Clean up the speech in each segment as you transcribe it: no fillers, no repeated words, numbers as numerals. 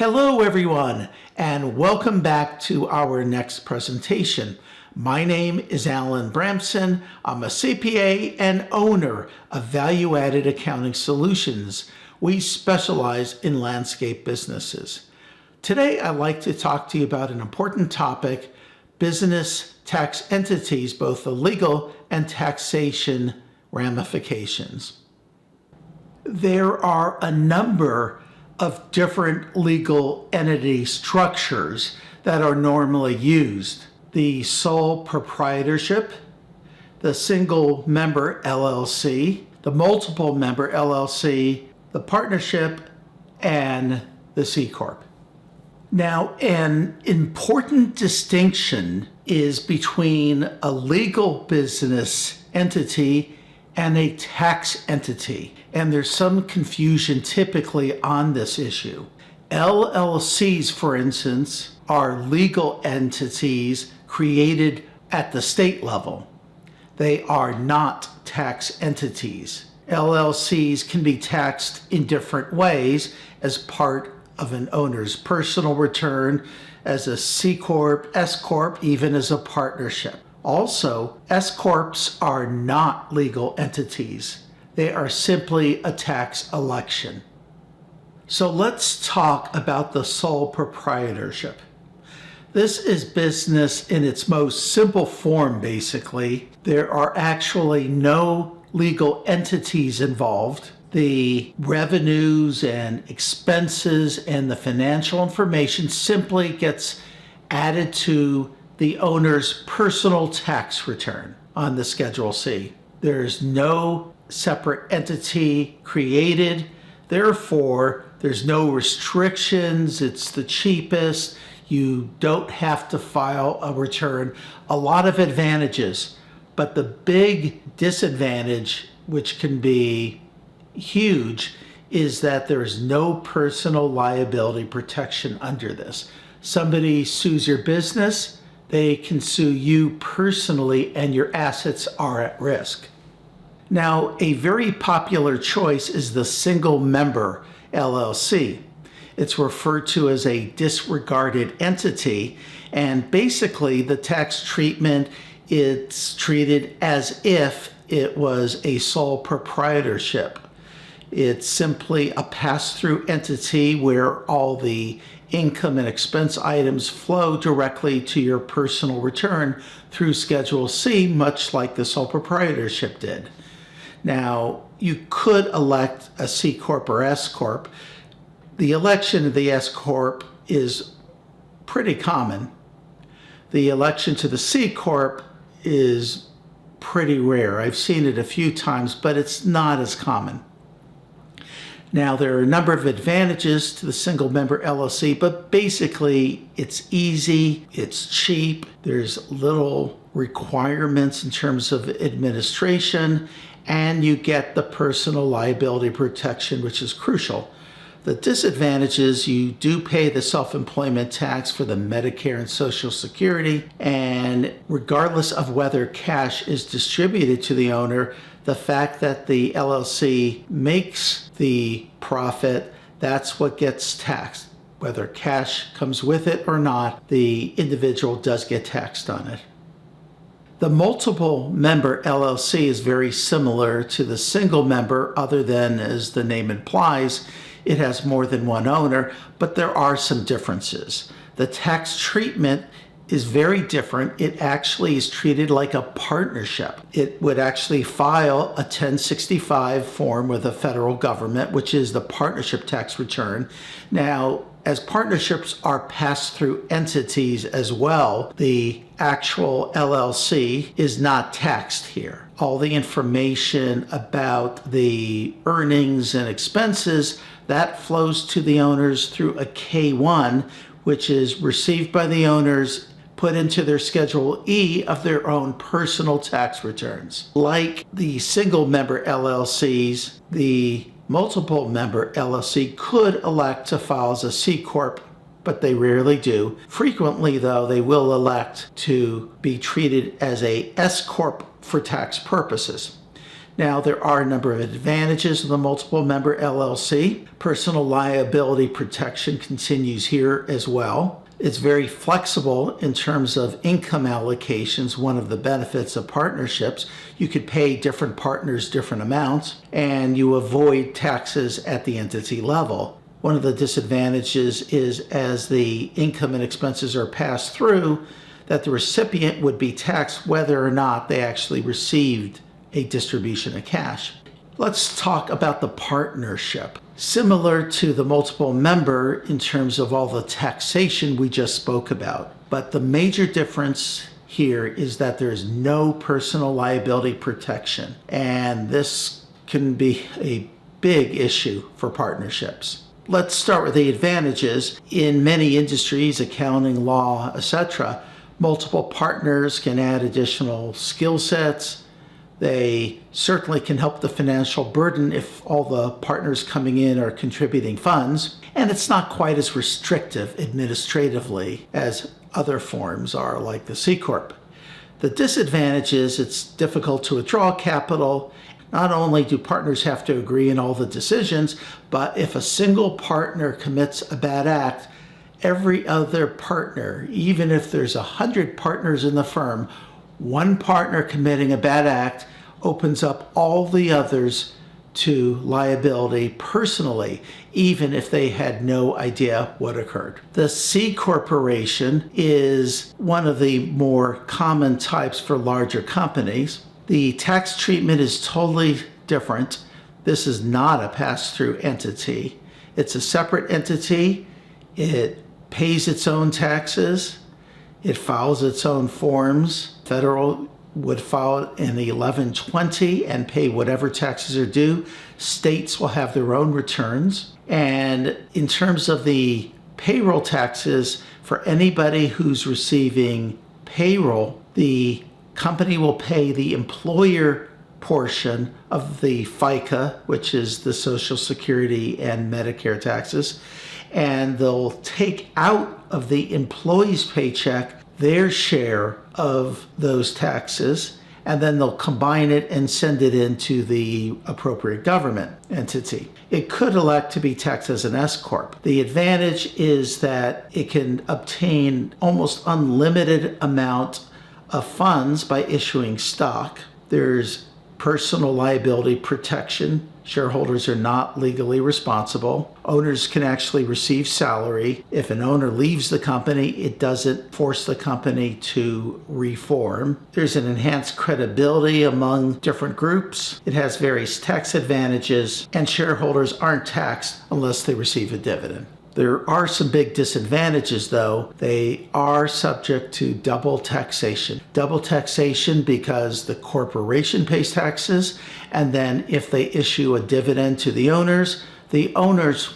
Hello everyone, and welcome back to our next presentation. My name is Alan Bramson. I'm a CPA and owner of Value Added Accounting Solutions. We specialize in landscape businesses. Today I'd like to talk to you about an important topic, business tax entities, both the legal and taxation ramifications. There are a number of different legal entity structures that are normally used. The sole proprietorship, the single member LLC, the multiple member LLC, the partnership, and the C Corp. Now, an important distinction is between a legal business entity and a tax entity, and there's some confusion typically on this issue. LLCs, for instance, are legal entities created at the state level. They are not tax entities. LLCs can be taxed in different ways as part of an owner's personal return, as a C Corp, S Corp, even as a partnership. Also, S Corps are not legal entities. They are simply a tax election. So let's talk about the sole proprietorship. This is business in its most simple form, basically. There are actually no legal entities involved. The revenues and expenses and the financial information simply gets added to the owner's personal tax return on the Schedule C. There's no separate entity created. Therefore, there's no restrictions. It's the cheapest. You don't have to file a return. A lot of advantages, but the big disadvantage, which can be huge, is that there's no personal liability protection under this. Somebody sues your business, they can sue you personally, and your assets are at risk. Now, a very popular choice is the single member LLC. It's referred to as a disregarded entity, and basically the tax treatment, it's treated as if it was a sole proprietorship. It's simply a pass-through entity where all the income and expense items flow directly to your personal return through Schedule C, much like the sole proprietorship did. Now, you could elect a C Corp or S Corp. The election of the S Corp is pretty common. The election to the C Corp is pretty rare. I've seen it a few times, but it's not as common. Now, there are a number of advantages to the single member LLC, but basically it's easy, it's cheap, there's little requirements in terms of administration, and you get the personal liability protection, which is crucial. The disadvantages, you do pay the self-employment tax for the Medicare and Social Security, and regardless of whether cash is distributed to the owner, the fact that the LLC makes the profit, that's what gets taxed. Whether cash comes with it or not, the individual does get taxed on it. The multiple member LLC is very similar to the single member, other than, as the name implies, it has more than one owner, but there are some differences. The tax treatment is very different. It actually is treated like a partnership. It would actually file a 1065 form with the federal government, which is the partnership tax return. Now, as partnerships are pass-through entities as well, the actual LLC is not taxed here. All the information about the earnings and expenses, that flows to the owners through a K-1, which is received by the owners, put into their Schedule E of their own personal tax returns. Like the single member LLCs, the multiple member LLC could elect to file as a C Corp, but they rarely do. Frequently, though, they will elect to be treated as a S Corp for tax purposes. Now, there are a number of advantages of the multiple member LLC. Personal liability protection continues here as well. It's very flexible in terms of income allocations. One of the benefits of partnerships, you could pay different partners different amounts, and you avoid taxes at the entity level. One of the disadvantages is as the income and expenses are passed through, that the recipient would be taxed whether or not they actually received a distribution of cash. Let's talk about the partnership. Similar to the multiple member in terms of all the taxation we just spoke about. But the major difference here is that there's no personal liability protection. And this can be a big issue for partnerships. Let's start with the advantages. In many industries, accounting, law, etc., multiple partners can add additional skill sets. They certainly can help the financial burden if all the partners coming in are contributing funds. And it's not quite as restrictive administratively as other forms are, like the C Corp. The disadvantage is it's difficult to withdraw capital. Not only do partners have to agree in all the decisions, but if a single partner commits a bad act, every other partner, even if there's 100 partners in the firm, one partner committing a bad act opens up all the others to liability personally, even if they had no idea what occurred. The C corporation is one of the more common types for larger companies. The tax treatment is totally different. This is not a pass-through entity. It's a separate entity. It pays its own taxes. It files its own forms. Federal would file an 1120 and pay whatever taxes are due. States will have their own returns. And in terms of the payroll taxes, for anybody who's receiving payroll, the company will pay the employer portion of the FICA, which is the Social Security and Medicare taxes, and they'll take out of the employee's paycheck their share of those taxes, and then they'll combine it and send it into the appropriate government entity. It could elect to be taxed as an S Corp. The advantage is that it can obtain almost unlimited amount of funds by issuing stock. There's personal liability protection. Shareholders are not legally responsible. Owners can actually receive salary. If an owner leaves the company, it doesn't force the company to reform. There's an enhanced credibility among different groups. It has various tax advantages, and shareholders aren't taxed unless they receive a dividend. There are some big disadvantages, though. They are subject to double taxation. Double taxation because the corporation pays taxes, and then if they issue a dividend to the owners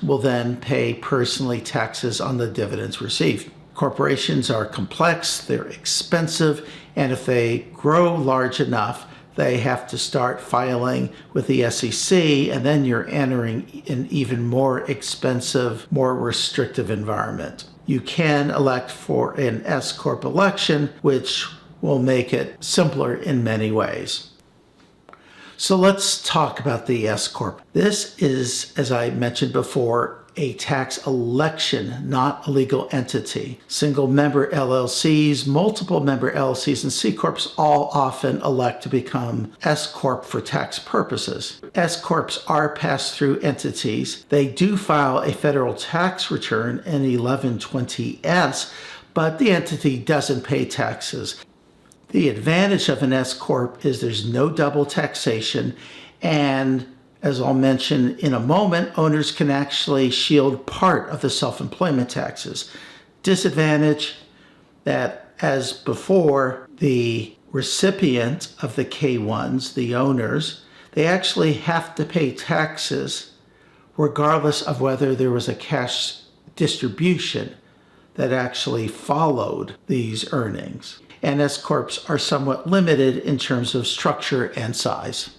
will then pay personally taxes on the dividends received. Corporations are complex, they're expensive, and if they grow large enough, they have to start filing with the SEC, and then you're entering an even more expensive, more restrictive environment. You can elect for an S Corp election, which will make it simpler in many ways. So let's talk about the S Corp. This is, as I mentioned before, a tax election, not a legal entity. Single member LLCs, multiple member LLCs, and C Corps all often elect to become S Corp for tax purposes. S Corps are pass-through entities. They do file a federal tax return, an 1120S, but the entity doesn't pay taxes. The advantage of an S Corp is there's no double taxation, and as I'll mention in a moment, owners can actually shield part of the self-employment taxes. Disadvantage that, as before, the recipient of the K-1s, the owners, they actually have to pay taxes regardless of whether there was a cash distribution that actually followed these earnings. And S Corps are somewhat limited in terms of structure and size.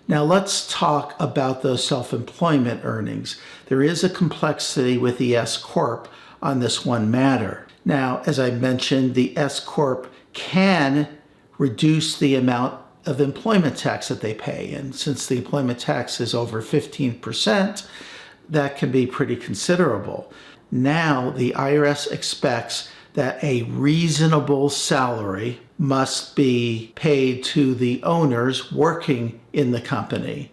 Now let's talk about those self-employment earnings. There is a complexity with the S Corp on this one matter. Now, as I mentioned, the S Corp can reduce the amount of employment tax that they pay. And since the employment tax is over 15%, that can be pretty considerable. Now, the IRS expects that a reasonable salary must be paid to the owners working in the company.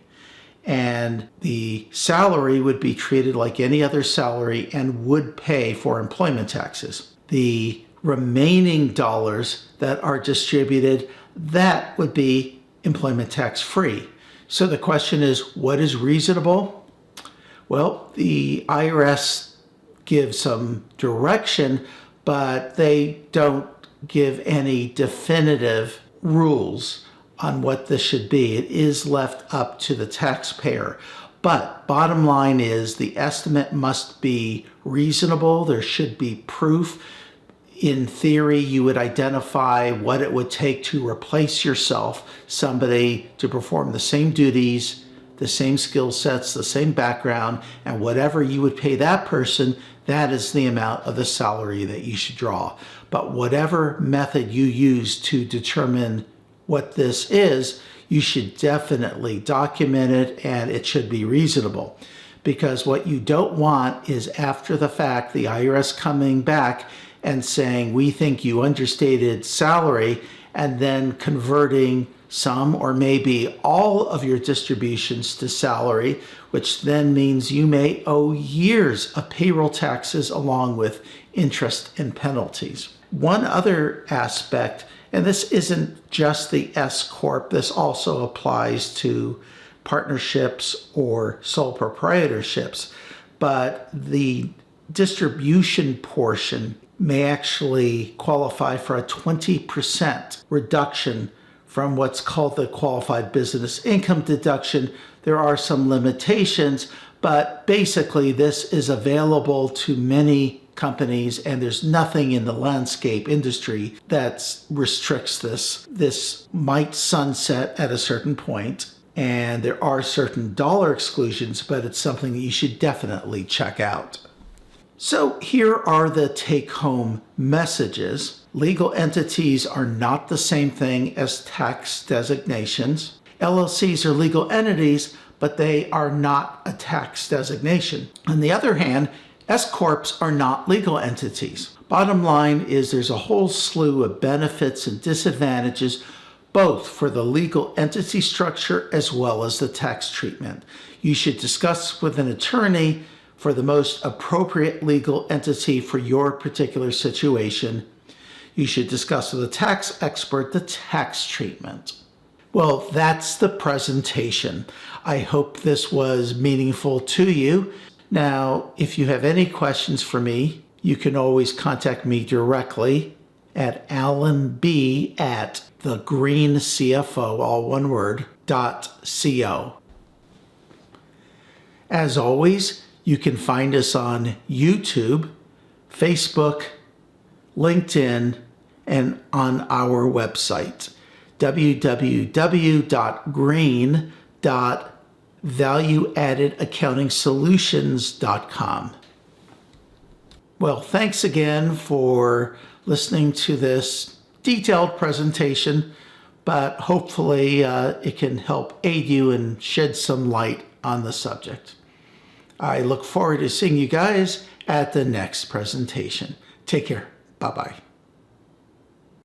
And the salary would be treated like any other salary and would pay for employment taxes. The remaining dollars that are distributed, that would be employment tax free. So the question is, what is reasonable? Well, the IRS gives some direction, but they don't give any definitive rules on what this should be. It is left up to the taxpayer. But bottom line is the estimate must be reasonable. There should be proof. In theory, you would identify what it would take to replace yourself, somebody to perform the same duties, the same skill sets, the same background, and whatever you would pay that person, that is the amount of the salary that you should draw. But whatever method you use to determine what this is, you should definitely document it, and it should be reasonable. Because what you don't want is after the fact, the IRS coming back and saying, we think you understated salary, and then converting some or maybe all of your distributions to salary, which then means you may owe years of payroll taxes along with interest and penalties. One other aspect, and this isn't just the S Corp, this also applies to partnerships or sole proprietorships, but the distribution portion may actually qualify for a 20% reduction from what's called the qualified business income deduction. There are some limitations, but basically this is available to many companies, and there's nothing in the landscape industry that restricts this. This might sunset at a certain point, and there are certain dollar exclusions, but it's something that you should definitely check out. So here are the take-home messages. Legal entities are not the same thing as tax designations. LLCs are legal entities, but they are not a tax designation. On the other hand, S-corps are not legal entities. Bottom line is there's a whole slew of benefits and disadvantages, both for the legal entity structure as well as the tax treatment. You should discuss with an attorney for the most appropriate legal entity for your particular situation. You should discuss with a tax expert the tax treatment. Well, that's the presentation. I hope this was meaningful to you. Now, if you have any questions for me, you can always contact me directly at alanb@thegreenscfo, all one word, .co. As always, you can find us on YouTube, Facebook, LinkedIn, and on our website, www.green.valueaddedaccountingsolutions.com. Well, thanks again for listening to this detailed presentation, but hopefully it can help aid you and shed some light on the subject. I look forward to seeing you guys at the next presentation. Take care. Bye-bye.